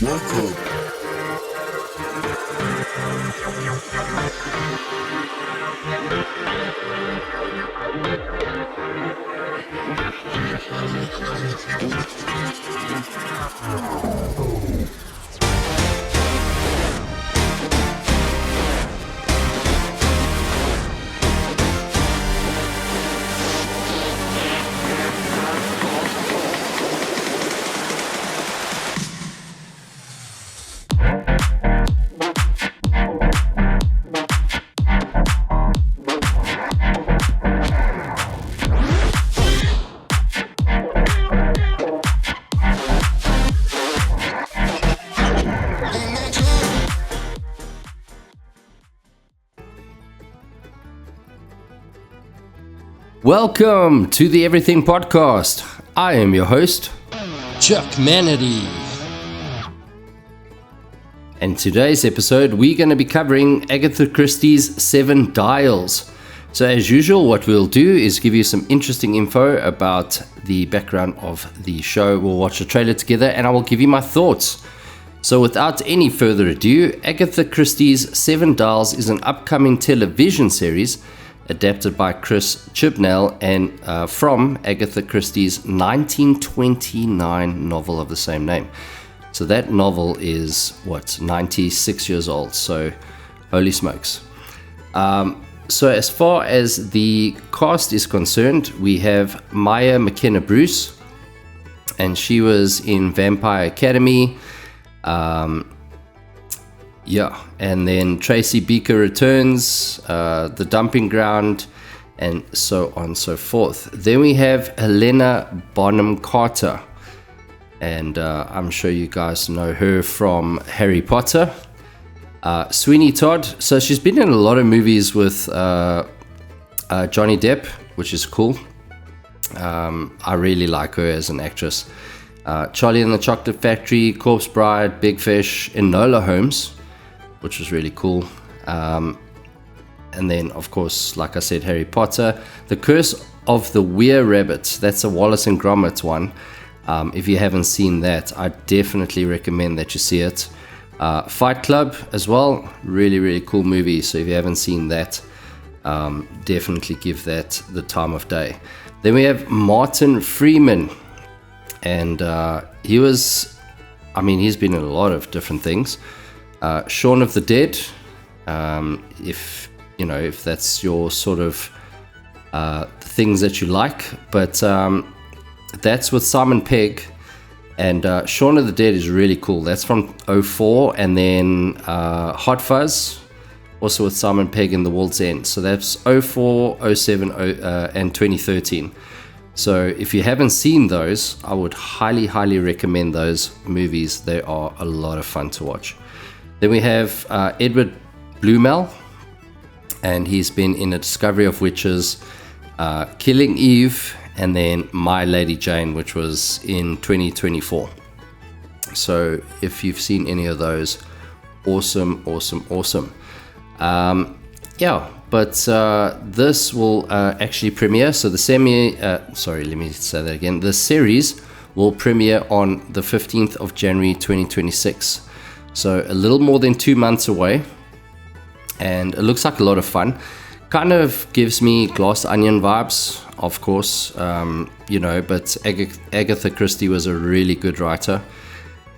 Welcome. Welcome to the Everything Podcast. I am your host, Chuck Manatee. and today's episode we're going to be covering Agatha Christie's 7 Dials. So as usual, what we'll do is give you some interesting info about the background of the show. We'll watch the trailer together and I will give you my thoughts. So without any further ado, Agatha Christie's 7 Dials is an upcoming television series adapted by Chris Chibnall and from Agatha Christie's 1929 novel of the same name. So that novel is, 96 years old, so holy smokes. So as far as the cast is concerned, we have Maya McKenna Bruce, and she was in Vampire Academy. And then Tracy Beaker returns, The Dumping Ground, and so on and so forth. Then we have Helena Bonham Carter, and I'm sure you guys know her from Harry Potter. Sweeney Todd, so she's been in a lot of movies with Johnny Depp, which is cool. I really like her as an actress. Charlie and the Chocolate Factory, Corpse Bride, Big Fish, Enola Holmes, which was really cool. And then, of course, like I said, Harry Potter. The Curse of the Were Rabbit, that's a Wallace and Gromit one. If you haven't seen that, I definitely recommend that you see it. Fight Club as well, really, really cool movie. So if you haven't seen that, definitely give that the time of day. Then we have Martin Freeman. And he's been in a lot of different things. Shaun of the Dead, if that's your sort of things that you like, but that's with Simon Pegg, and Shaun of the Dead is really cool. That's from 2004, and then Hot Fuzz, also with Simon Pegg in The World's End. So that's 2004, 2007, and 2013. So if you haven't seen those, I would highly, highly recommend those movies. They are a lot of fun to watch. Then we have Edward Bluemel, and he's been in A Discovery of Witches, Killing Eve, and then My Lady Jane, which was in 2024. So if you've seen any of those, awesome. But this will actually premiere. So the The series will premiere on the 15th of January 2026. So a little more than 2 months away, and it looks like a lot of fun. Kind of gives me Glass Onion vibes, of course, but Agatha Christie was a really good writer,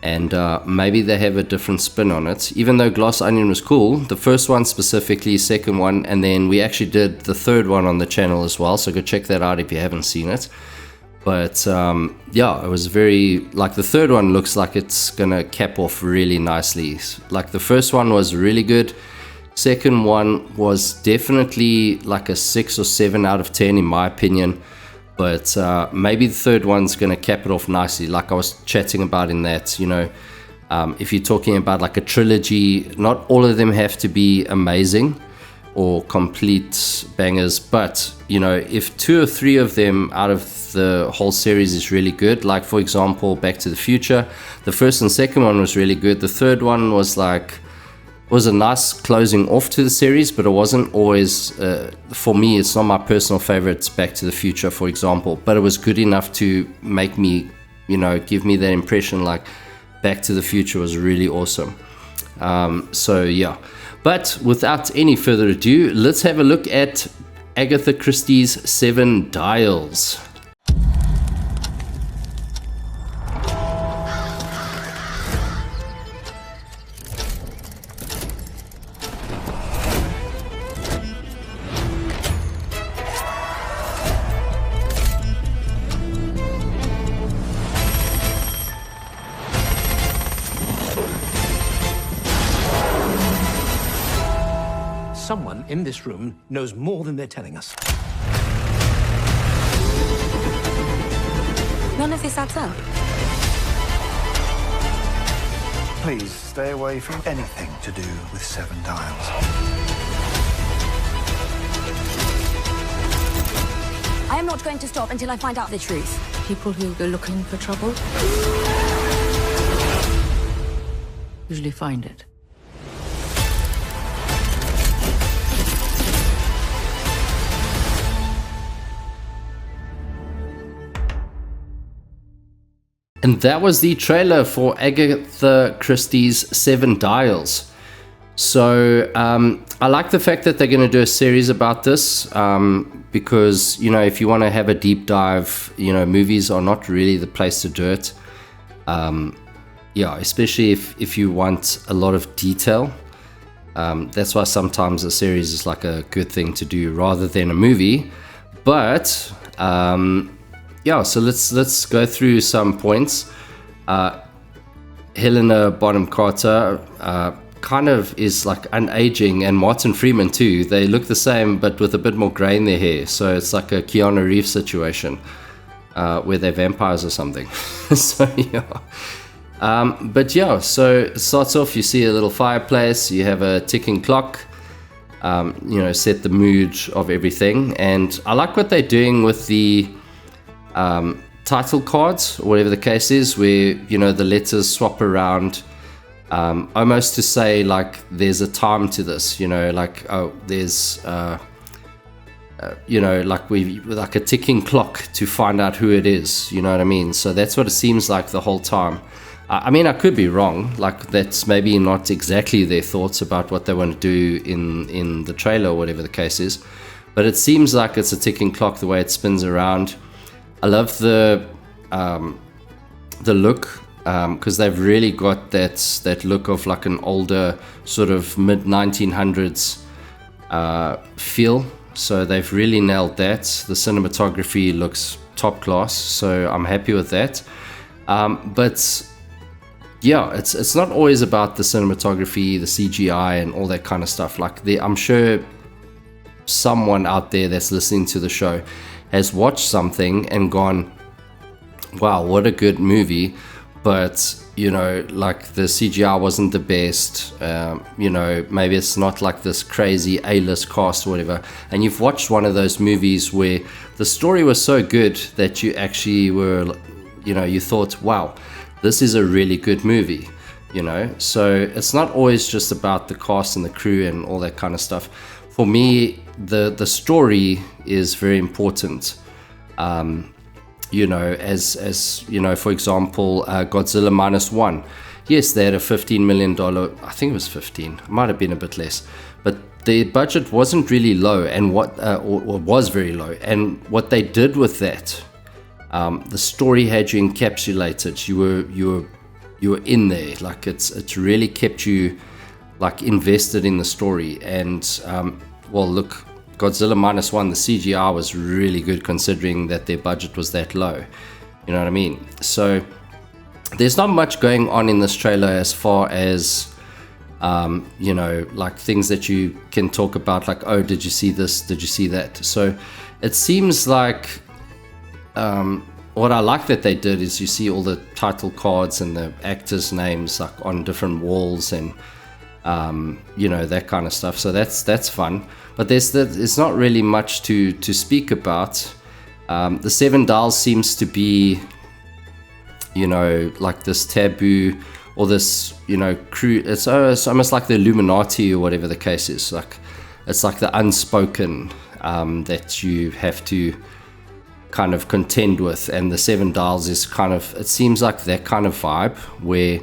and maybe they have a different spin on it. Even though Glass Onion was cool, the first one specifically, second one, and then we actually did the third one on the channel as well, so go check that out if you haven't seen it. But it was very, like, the third one looks like it's gonna cap off really nicely. Like, the first one was really good. Second one was definitely like a 6 or 7 out of 10 in my opinion. But maybe the third one's gonna cap it off nicely, like I was chatting about in that, if you're talking about like a trilogy, not all of them have to be amazing or complete bangers, but if 2 or 3 of them out of the whole series is really good, like for example Back to the Future, the first and second one was really good. The third one was a nice closing off to the series, but it wasn't always for me, it's not my personal favorites, Back to the Future for example, but it was good enough to make me give me that impression like Back to the Future was really awesome. So yeah, but without any further ado, let's have a look at Agatha Christie's 7 Dials. Someone in this room knows more than they're telling us. None of this adds up. Please stay away from anything to do with 7 Dials. I am not going to stop until I find out the truth. People who go looking for trouble usually find it. And that was the trailer for Agatha Christie's 7 Dials. So I like the fact that they're going to do a series about this because, you know, if you want to have a deep dive, you know, movies are not really the place to do it. Yeah, especially if you want a lot of detail. That's why sometimes a series is like a good thing to do rather than a movie. But yeah, so let's go through some points. Helena Bonham Carter kind of is like unaging, and Martin Freeman too. They look the same, but with a bit more grey in their hair. So it's like a Keanu Reeves situation where they're vampires or something. So yeah. But yeah, so it starts off, you see a little fireplace, you have a ticking clock, you know, set the mood of everything. And I like what they're doing with the title cards, or whatever the case is, where, you know, the letters swap around, almost to say like there's a time to this, you know, like, oh, there's you know, like like a ticking clock to find out who it is, you know what I mean? So that's what it seems like the whole time. I mean, I could be wrong, like that's maybe not exactly their thoughts about what they want to do in the trailer or whatever the case is, but it seems like it's a ticking clock the way it spins around. I love the look, because they've really got that look of like an older sort of mid 1900s feel. So they've really nailed that. The cinematography looks top class, so I'm happy with that. But yeah, it's not always about the cinematography, the CGI, and all that kind of stuff. Like I'm sure someone out there that's listening to the show has watched something and gone, wow, what a good movie, but, you know, like the CGI wasn't the best, you know, maybe it's not like this crazy A-list cast or whatever, and you've watched one of those movies where the story was so good that you actually were, you know, you thought, wow, this is a really good movie, you know. So it's not always just about the cast and the crew and all that kind of stuff. For me, the story is very important. You know, as you know, for example, Godzilla -1. Yes, they had a $15 million, I think it was 15, it might have been a bit less, but the budget wasn't really low, and what or was very low. And what they did with that, the story had you encapsulated. You were in there. Like it's really kept you like invested in the story. And well, look, Godzilla -1, the CGI was really good considering that their budget was that low. You know what I mean? So there's not much going on in this trailer as far as you know, like things that you can talk about, like, oh, did you see this? Did you see that? So it seems like what I like that they did is you see all the title cards and the actors' names like on different walls, and you know, that kind of stuff. So that's fun. But there's not really much to speak about. The 7 Dials seems to be, you know, like this taboo, or this, you know, crew. It's almost like the Illuminati or whatever the case is. Like it's like the unspoken that you have to kind of contend with, and the Seven Dials is kind of, it seems like that kind of vibe where,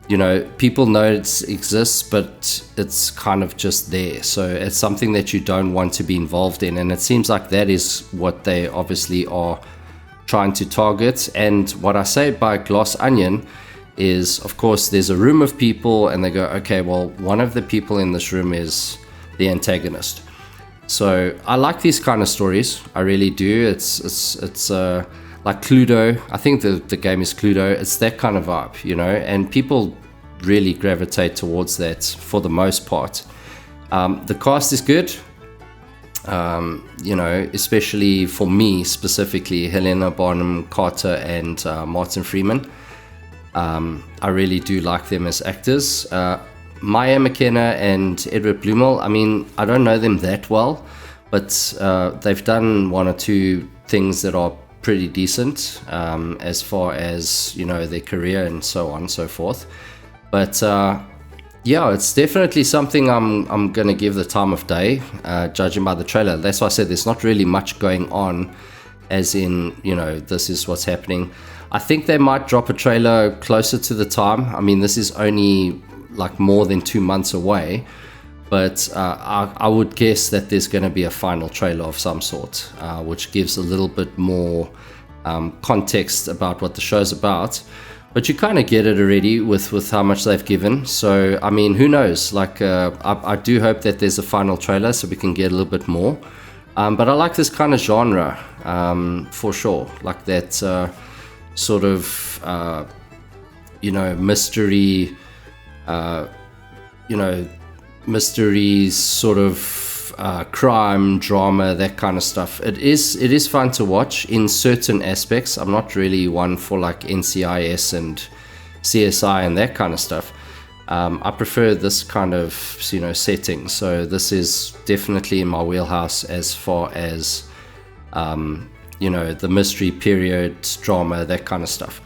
you know, people know it exists, but it's kind of just there. So it's something that you don't want to be involved in, and it seems like that is what they obviously are trying to target. And what I say by glass onion is, of course, there's a room of people, and they go, okay, well, one of the people in this room is the antagonist. So I like these kind of stories. I really do. It's like Cluedo. I think the game is Cluedo. It's that kind of vibe, you know, and people really gravitate towards that for the most part. The cast is good. You know, especially for me specifically, Helena Bonham Carter and Martin Freeman. I really do like them as actors. Maya McKenna and Edward Bluemel, I mean, I don't know them that well, but they've done one or two things that are pretty decent as far as, you know, their career and so on and so forth. But yeah, it's definitely something I'm gonna give the time of day, judging by the trailer. That's why I said there's not really much going on, as in, you know, this is what's happening. I think they might drop a trailer closer to the time. I mean, this is only like more than 2 months away, but I would guess that there's going to be a final trailer of some sort, which gives a little bit more context about what the show's about. But you kind of get it already with how much they've given. So I mean, who knows, like I do hope that there's a final trailer so we can get a little bit more. But I like this kind of genre for sure, like that sort of you know, mystery, you know, mysteries, sort of crime, drama, that kind of stuff. It is fun to watch in certain aspects. I'm not really one for like NCIS and CSI and that kind of stuff. I prefer this kind of, you know, setting. So this is definitely in my wheelhouse as far as, you know, the mystery, period, drama, that kind of stuff.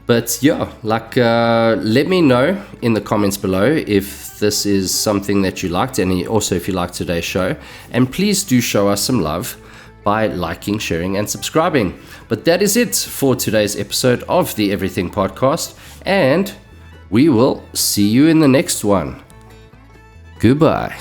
But yeah, like let me know in the comments below if this is something that you liked, and also if you liked today's show. And please do show us some love by liking, sharing, and subscribing. But that is it for today's episode of the Everything Podcast, and we will see you in the next one. Goodbye.